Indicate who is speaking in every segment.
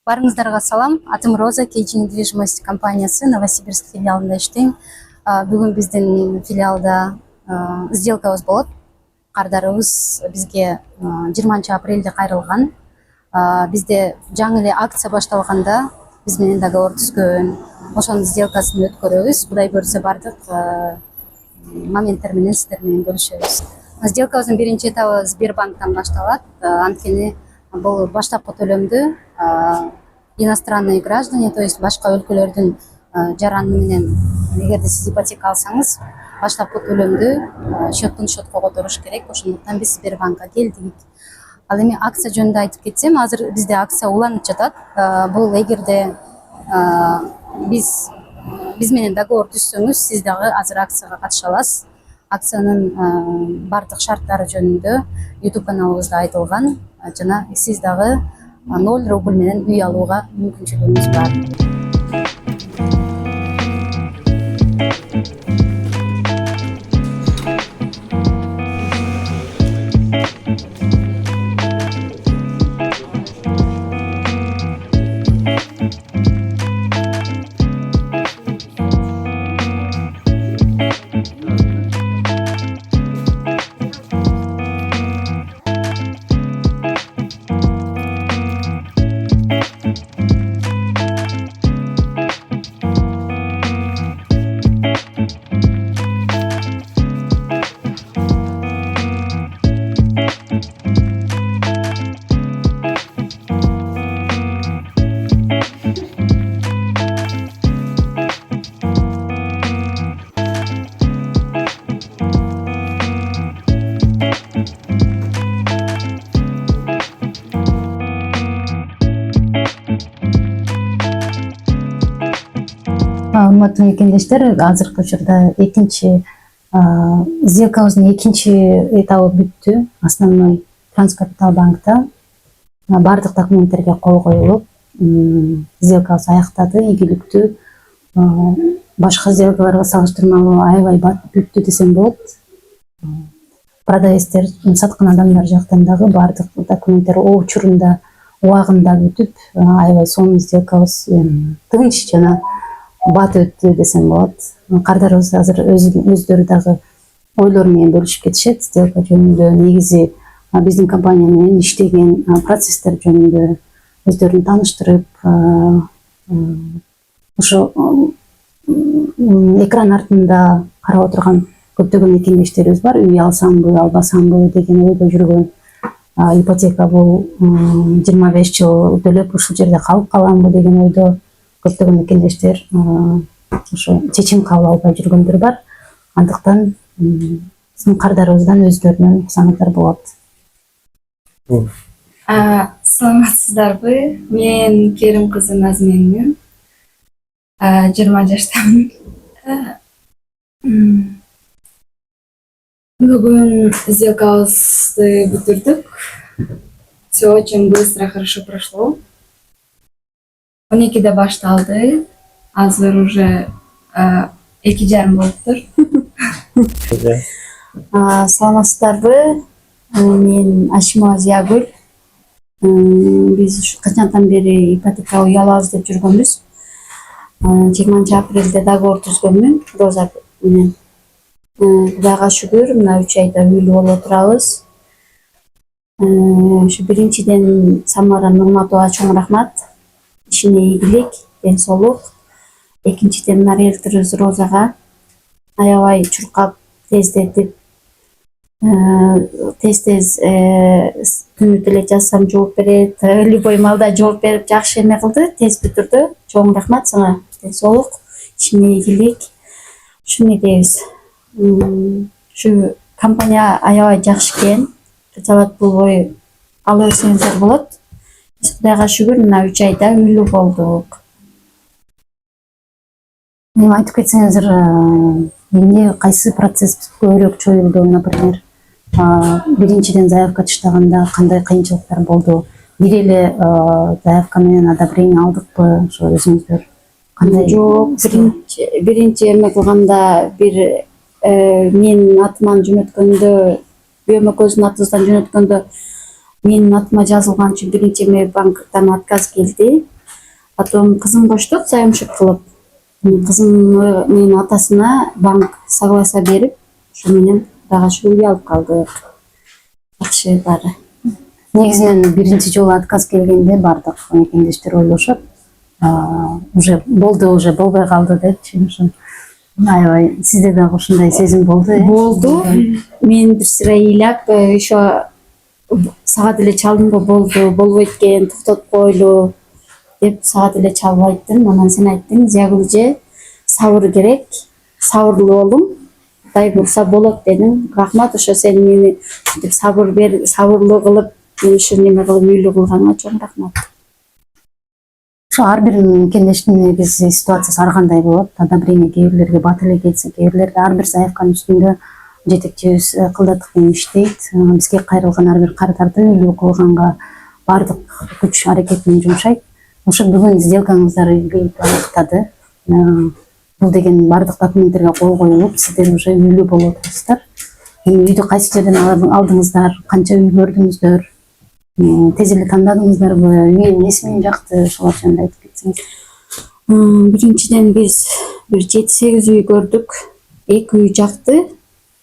Speaker 1: Барыңыздарга салам. Атым Роза, Кейджи недвижимость компаниясы Новосибирск филиалында иштейм. Бүгүн биздин филиалда сделкабыз болот. Кардарыбыз бизге 20 апрелде кайрылган. Бизде жаңы эле акция башталганда биз менен договор түзгөн. Ошонун сделкасын өткөрөбүз. Кудай көрсө бардык моменттер менен сиздер менен бөлүшөбүз. Сделкабыздын биринчи этабы Сбербанктан башталат. Анткени бул баштапкы төлөмдү иностранные граждане, то есть башка өлкөлөрдүн жараны менен эгерде сиз ипотека алсаңыз, баштапкы төлөмдү счеттон счетко которуш керек. Ошондуктан биз Сбербанкка келдик. Ал эми акция жөнүндө айтып кетсем, азыр бизде акция уланып жатат. Бул эгерде биз менен договор түзсөңүз, сиз дагы азыр акцияга катыша аласыз. Акциянын бардык шарттары жөнүндө YouTube каналыбызда айтылган жана сиз дагы 0 рубль менен үй алууга мүмкүнчүлүгүңүз бар. Урматтуу мекендештер, азыркы учурда экинчи сделкабыздын экинчи этабы бүттү. Основной Транскапитал банкта бардык документтерге кол коюлуп, сделкабыз аяктады, ийгиликтүү. Башка сделкаларга салыштырмалуу аябай бүттү десем болот. Продавецтер, саткан адамдар жактан дагы бардык документтер учурунда, убагында бүтүп, аябай сонун сделкабыз тынч жана бат өттү десем болот. Кардарыбыз азыр өздөрү дагы ойлору менен бөлүшүп кетишет. Сделка жөнүндө негизи биздин компания менен иштеген процесстер жөнүндө өздөрүн тааныштырып, ошо экран артында карап отурган көптөгөн мекендештерибиз бар. Үй алсамбы, албасамбы деген ойдо жүргөн. Ипотека бул 25 жыл төлөп ушул жерде калып каламбы деген ойдо көптөгөн мекендештер ошо чечим кабыл албай жүргөндөр бар. Андыктан биздин кардарыбыздан өздөрүнөн уксаңыздар болот.
Speaker 2: Саламатсыздарбы? Мен Керим кызы Назменмин. 20 жаштамын. Бүгүн сделкабызды бүтүрдүк. Все очень быстро, хорошо прошло. 12-де башталды. Азыр уже 2,5 болуптур.
Speaker 1: Саламатсыздарбы? Мен Ашимова Зиягүл. Биз ушу качандан бери ипотека үй алабыз деп жүргөнбүз. 20 апрелде договор түзгөнмүн Роза менен. Кудайга шүгүр, мына 3 айда үйлүү болуп отурабыз. Ушу биринчиден Самара Нурматова чоң рахмат. Ишине ийгилик, ден соолук. Экинчиден мына риэлторубуз Розага аябай чуркап, тездетип, тез түнү деле жазсам жооп берет, любой маалда жооп берип, жакшы эме кылды, тез бүтүрдү. Чоң рахмат сага, ден соолук, ишине ийгилик. Ушуну дейбиз. Ушу компания аябай жакшы экен. Жалат болбой ала берсеңиздер болот. Биз Кудайга шүгүр, мына 3 айда үйлүү болдук. Эми айтып кетсеңиздер, эмне кайсы процесс көбүрөөк чоюлду, например, биринчиден заявка таштаганда кандай кыйынчылыктар болду? Бир эле заявка менен одобрение алдыкпы? Ошо өзүңүздөр кандай?
Speaker 2: Жок, биринчи эме кылганда бир менин атыман жөнөткөндө, бүйөм экөөбүздүн атыбыздан жөнөткөндө менин атыма жазылган үчүн биринчи эме банктан отказ келди. Потом кызым коштук заемщик кылып. Кызым менин атасына банк согласие берип, ошо менен Кудайга шүгүр үй алып калдык. Жакшы баары.
Speaker 1: Негизинен биринчи жолу отказ келгенде бардык мекендештер ойлошот. Уже болду, уже болбой калды депчи. Ошо аябай сизде дагы ушундай сезим болду, э?
Speaker 2: Болду. Мен бир сыйра ыйлап, еще сага деле чалдымбы, болду, болбойт экен, токтотуп койлу деп сага деле чалып айттым. Анан сен айттың, Зиягүл, сабыр керек, сабырлуу болуң. Кудай бурса болот дедим. Рахмат, ошо сен мени деп сабырлуу кылып, мен ушу неме кылып үйлүү кылганыңа чоң рахмат.
Speaker 1: Ошо ар бир мекендештин негизи ситуациясы ар кандай болот. Одобрение кээ бирлерге бат эле кетсе, кээ бирлерге ар бир заявканын үстүндө жетекчибиз кылдаттык менен иштейт. Бизге кайрылган ар бир кардарды үйлүү кылганга бардык күч аракетин жумшайт. Ошо бүгүн сделкаңыздар үлгүлүп аныктады. Бул деген бардык документтерге кол коюлуп, сиздер уже үйлүү болуп атасыздар. Үйдү кайсы жерден алдыңыздар, канча үй көрдүңүздөр, тез эле тандадыңыздарбы, үйдүн эмнеси менен жакты, ошолор жөнүндө айтып кетсеңиз.
Speaker 2: Биринчиден биз бир 7-8 үй көрдүк. 2 үй жакты.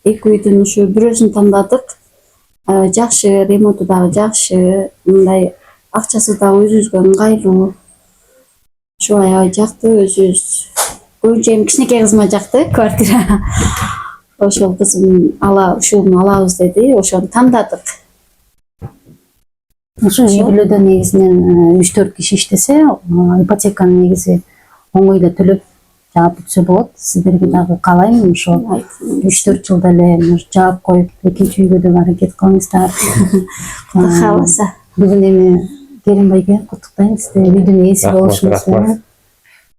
Speaker 2: 2 үйдүн ушу бирөөсүн тандадык. Жакшы, ремонту дагы жакшы, мындай акчасы дагы өзүбүзгө ыңгайлуу. Ошо аябай жакты, өзүбүз көбүнчө эми кичинекей кызыма жакты квартира. Ошол кызым ушуну алабыз деди, ошону тандадык.
Speaker 1: Ошо үй бүлөдө негизинен 3-4 киши иштесе, ипотеканы негизи оңой эле төлөп жаап бүтсө болот. Сиздерге дагы каалайм ошо 3-4 жылда эле жаап коюп, экинчи үйгө дагы аракет кылыңыздар.
Speaker 2: Кудай кааласа.
Speaker 1: Бүгүн эми Керим байке куттуктайм сизди, үйдүн ээси болушуңузга.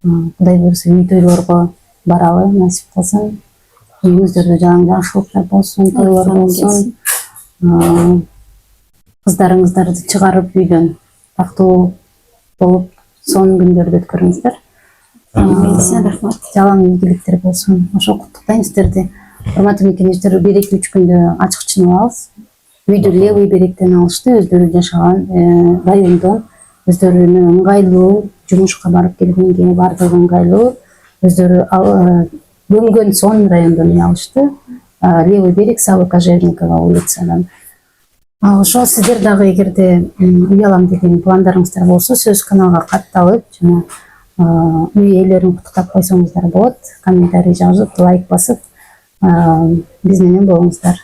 Speaker 1: Кудай буйруса үй тойлорго баралы, насип кылсын. Үйүңүздөрдө жакшылыктар болсун, тойлор болсун. Кыздарыңыздарды чыгарып үйдөн тактуу болуп, сонун күндөрдү өткөрүңүздөр.
Speaker 2: Рахмат.
Speaker 1: Жалаң ийгиликтер болсун. Ошо куттуктайм сиздерди. Урматтуу мекендештер, 1-2-3 күндө ачыкчыны алабыз. Үйдү левый беректен алышты, өздөрү жашаган райондон, өздөрүнө ыңгайлуу, жумушка барып келгенге бардыгы ыңгайлуу, өздөрү көнгөн сонун райондон алышты. Левый берег, Савыка Жерниково улицадан. Ошо сиздер дагы эгерде үй алам деген пландарыңыздар болсо, сөз каналга катталып, жана үй ээлерин куттуктап койсоңуздар болот. Комментарий жазып, лайк басып, биз менен болуңуздар.